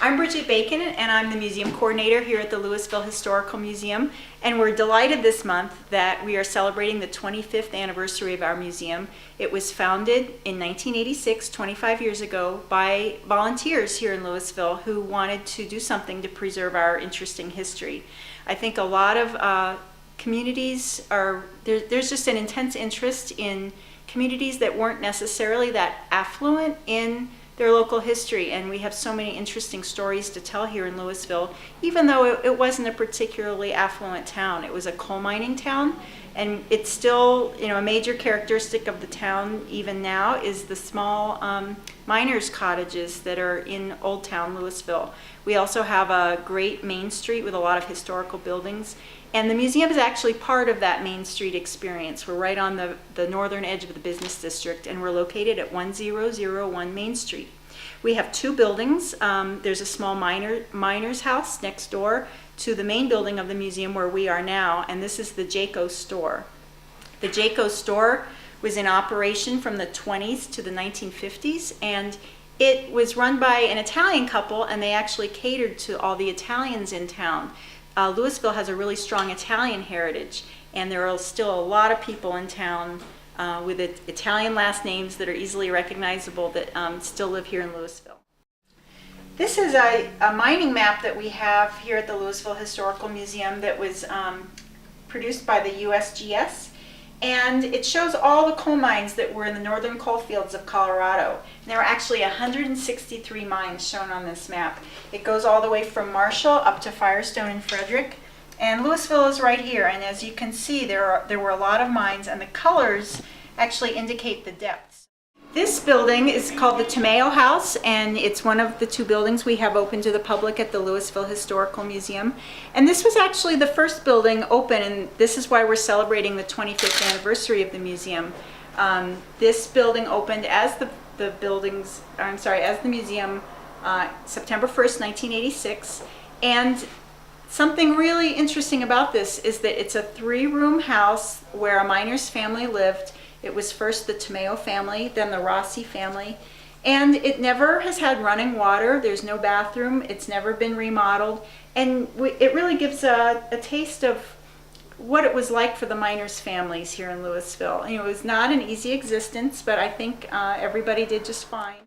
I'm Bridget Bacon, and I'm the museum coordinator here at the Louisville Historical Museum, and we're delighted this month that we are celebrating the 25th anniversary of our museum. It was founded in 1986, 25 years ago, by volunteers here in Louisville who wanted to do something to preserve our interesting history. I think a lot of communities there's just an intense interest in communities that weren't necessarily that affluent in their local history, and we have so many interesting stories to tell here in Louisville, even though it wasn't a particularly affluent town. It was a coal mining town, and it's still, a major characteristic of the town even now is the small miners' cottages that are in Old Town Louisville. We also have a great main street with a lot of historical buildings, and the museum is actually part of that Main Street experience. We're right on the northern edge of the business district, and we're located at 1001 Main Street. We have two buildings. There's a small miner's house next door to the main building of the museum where we are now, and this is the Jayco store. The Jayco store was in operation from the 20s to the 1950s, and it was run by an Italian couple, and they actually catered to all the Italians in town. Louisville has a really strong Italian heritage, and there are still a lot of people in town with Italian last names that are easily recognizable that still live here in Louisville. This is a mining map that we have here at the Louisville Historical Museum that was produced by the USGS, and it shows all the coal mines that were in the northern coal fields of Colorado. And there are actually 163 mines shown on this map. It goes all the way from Marshall up to Firestone and Frederick, and Louisville is right here. And as you can see, there were a lot of mines, and the colors actually indicate the depths. This building is called the Tomeo House, and it's one of the two buildings we have open to the public at the Louisville Historical Museum. And this was actually the first building open, and this is why we're celebrating the 25th anniversary of the museum. This building opened as the museum September 1st, 1986. And something really interesting about this is that it's a three-room house where a miner's family lived. It was first the Tomeo family, then the Rossi family, and it never has had running water. There's no bathroom. It's never been remodeled, and it really gives a taste of what it was like for the miners' families here in Louisville. It was not an easy existence, but I think everybody did just fine.